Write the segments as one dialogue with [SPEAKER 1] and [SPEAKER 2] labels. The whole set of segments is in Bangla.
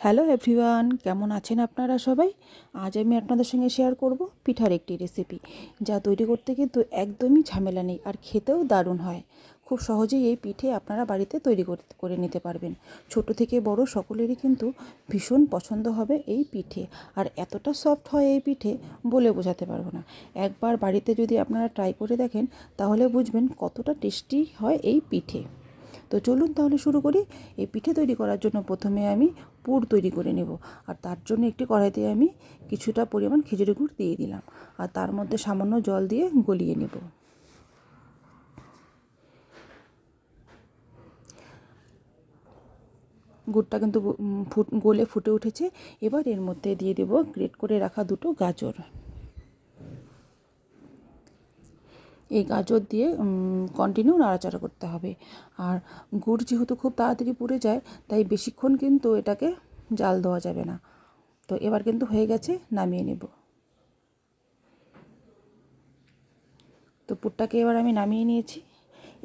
[SPEAKER 1] হ্যালো এভরিওয়ান, কেমন আছেন আপনারা সবাই? আজ আমি আপনাদের সঙ্গে শেয়ার করব পিঠার একটি রেসিপি, যা তৈরি করতে কিন্তু একদমই ঝামেলা নেই আর খেতেও দারুণ হয়। খুব সহজেই এই পিঠে আপনারা বাড়িতে তৈরি করে নিতে পারবেন। ছোট থেকে বড় সকলেরই কিন্তু ভীষণ পছন্দ হবে এই পিঠে। আর এতটা সফট হয় এই পিঠে, বলে বোঝাতে পারবো না। একবার বাড়িতে যদি আপনারা ট্রাই করে দেখেন, তাহলে বুঝবেন কতটা টেস্টি হয় এই পিঠে। তো চলুন তাহলে শুরু করি। এই পিঠে তৈরি করার জন্য প্রথমে আমি পুর তৈরি করে নেব। আর তার জন্য একটি কড়াইতে আমি কিছুটা পরিমাণ খেজুরি গুড় দিয়ে দিলাম, আর তার মধ্যে সামান্য জল দিয়ে গলিয়ে নেব। গুড়টা কিন্তু গলে ফুটে উঠেছে। এবার এর মধ্যে দিয়ে দেব গ্রেট করে রাখা দুটো গাজর। এই গাজর দিয়ে কন্টিনিউ নাড়াচাড়া করতে হবে। আর গুড় যেহেতু খুব তাড়াতাড়ি পুড়ে যায়, তাই বেশিক্ষণ কিন্তু এটাকে জাল দেওয়া যাবে না। তো এবার কিন্তু হয়ে গেছে, নামিয়ে নেব। তো পুরটাকে এবার আমি নামিয়ে নিয়েছি।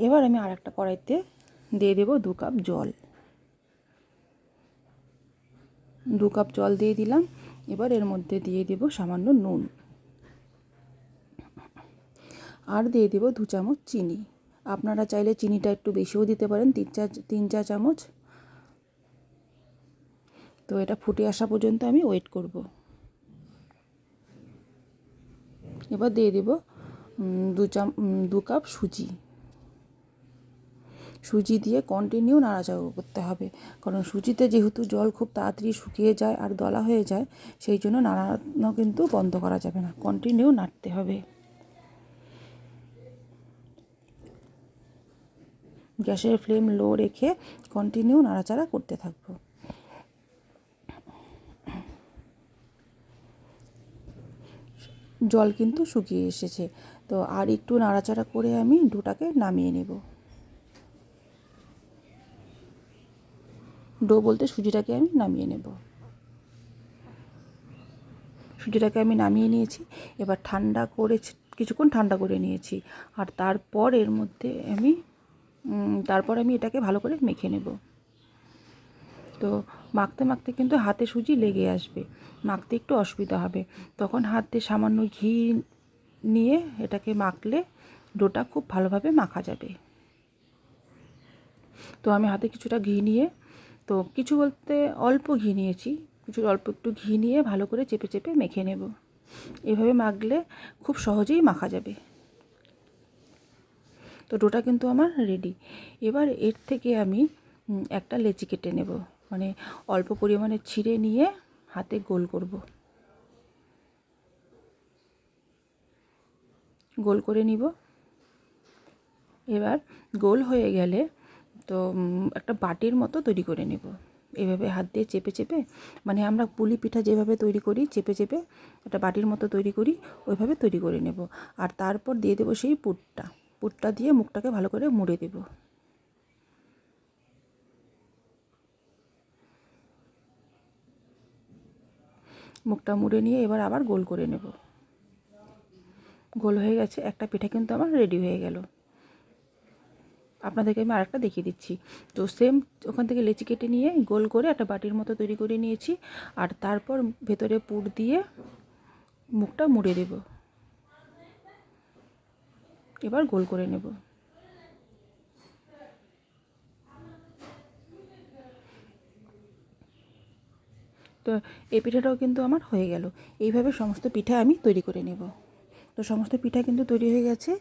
[SPEAKER 1] এবার আমি আরেকটা কড়াইতে দিয়ে দেব 2 কাপ জল। 2 কাপ জল দিয়ে দিলাম। এবার এর মধ্যে দিয়ে দেব সামান্য নুন, আর দিয়ে দেব 2 চামচ চিনি। আপনারা চাইলে চিনিটা একটু বেশিও দিতে পারেন, 3-4 চামচ। তো এটা ফুটে আসা পর্যন্ত আমি ওয়েট করব। এবার দিয়ে দেব 2 কাপ সুজি। সুজি দিয়ে কন্টিনিউ নাড়াচাড়া করতে হবে, কারণ সুজিতে যেহেতু জল খুব তাড়াতাড়ি শুকিয়ে যায় আর দলা হয়ে যায়, সেই জন্য নাড়ানো কিন্তু বন্ধ করা যাবে না, কন্টিনিউ নাড়তে হবে। গ্যাসের ফ্লেম লো রেখে কন্টিনিউ নাড়াচাড়া করতে থাকবো। জল কিন্তু শুকিয়ে এসেছে। তো আর একটু নাড়াচাড়া করে আমি ডোটাকে নামিয়ে নেব। ডো বলতে সুজিটাকে আমি নামিয়ে নেব। সুজিটাকে আমি নামিয়ে নিয়েছি। এবার কিছুক্ষণ ঠান্ডা করে নিয়েছি। আর তারপর এর মধ্যে আমি এটাকে ভালো করে মেখে নেব। তো মাখতে মাখতে কিন্তু হাতে সুজি লেগে আসবে, মাখতে একটু অসুবিধা হবে। তখন হাতে সামান্য ঘি নিয়ে এটাকে মাখলে ডোটা খুব ভালোভাবে মাখা যাবে। তো আমি হাতে কিছুটা ঘি নিয়ে, তো কিছু বলতে অল্প ঘি নিয়েছি, অল্প একটু ঘি নিয়ে ভালো করে চেপে চেপে মেখে নেব। এভাবে মাখলে খুব সহজেই মাখা যাবে। তো ডোটা কিন্তু আমার রেডি। এবার এর থেকে আমি একটা লেচি কেটে নেব, মানে অল্প পরিমাণে ছিঁড়ে নিয়ে হাতে গোল করব। গোল করে নিব। এবার গোল হয়ে গেলে তো একটা বাটির মতো তৈরি করে নেব। এভাবে হাত দিয়ে চেপে চেপে, মানে আমরা পুলি পিঠা যেভাবে তৈরি করি চেপে চেপে একটা বাটির মতো তৈরি করি, ওইভাবে তৈরি করে নেব। আর তারপর দিয়ে দেবো সেই পুরটা দিয়ে মুখটাকে ভালো করে মুড়ে দেব। মুখটা মুড়ে নিয়ে এবার আবার গোল করে নেব। গোল হয়ে গেছে, একটা পিঠা কিন্তু আমার রেডি হয়ে গেল। আপনাদেরকে আমি আরেকটা দেখিয়ে দিচ্ছি। তো সেম ওখান থেকে লেচি কেটে নিয়ে গোল করে একটা বাটির মতো তৈরি করে নিয়েছি। আর তারপর ভেতরে পুর দিয়ে মুখটা মুড়ে দেব। এবার গোল করে নেব। তো এই পিঠাটাও কিন্তু আমার হয়ে গেল। এইভাবে সমস্ত পিঠা আমি তৈরি করে নেব। তো সমস্ত পিঠা কিন্তু তৈরি হয়ে গেছে।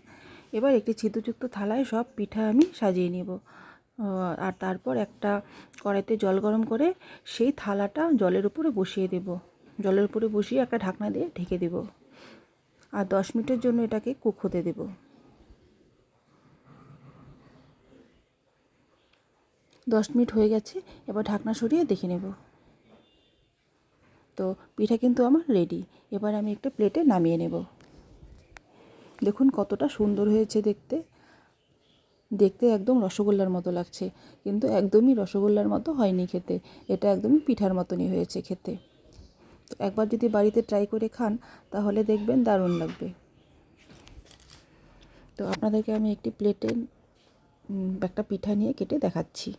[SPEAKER 1] এবার একটি ছিদ্রযুক্ত থালায় সব পিঠা আমি সাজিয়ে নেব। আর তারপর একটা কড়াইতে জল গরম করে সেই থালাটা জলের উপরে বসিয়ে দেব। জলের উপরে বসিয়ে একটা ঢাকনা দিয়ে ঢেকে দেব। আর 10 মিনিটের জন্য এটাকে কুক হতে দেব। 10 মিনিট হয়ে গেছে। এবার ঢাকনা সরিয়ে দেখে নেব। তো পিঠা কিন্তু আমার রেডি। এবার আমি একটা প্লেটে নামিয়ে নেব। দেখুন কতটা সুন্দর হয়েছে দেখতে। দেখতে একদম রসগোল্লার মতো লাগছে, কিন্তু একদমই রসগোল্লার মতো হয়নি খেতে। এটা একদমই পিঠার মতনই হয়েছে খেতে। তো একবার যদি বাড়িতে ট্রাই করে খান, তাহলে দেখবেন দারুণ লাগবে। তো আপনাদেরকে আমি একটি প্লেটে একটা পিঠা নিয়ে কেটে দেখাচ্ছি।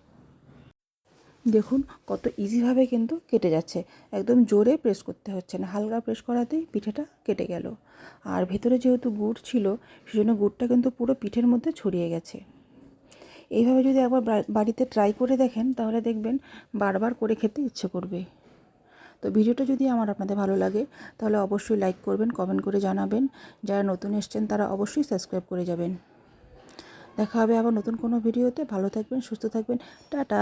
[SPEAKER 1] দেখুন কত ইজিভাবে কিন্তু কেটে যাচ্ছে, একদম জোরে প্রেস করতে হচ্ছে না, হালকা প্রেস করাতেই পিঠেটা কেটে গেল। আর ভেতরে যেহেতু গুড় ছিল সেজন্য গুড়টা কিন্তু পুরো পিঠের মধ্যে ছড়িয়ে গেছে। এইভাবে যদি একবার বাড়িতে ট্রাই করে দেখেন তাহলে দেখবেন বারবার করে খেতে ইচ্ছে করবে। তো ভিডিওটা যদি আপনাদের ভালো লাগে তাহলে অবশ্যই লাইক করবেন, কমেন্ট করে জানাবেন। যারা নতুন এসছেন তারা অবশ্যই সাবস্ক্রাইব করে যাবেন। দেখা হবে আবার নতুন কোনো ভিডিওতে। ভালো থাকবেন, সুস্থ থাকবেন, টাটা।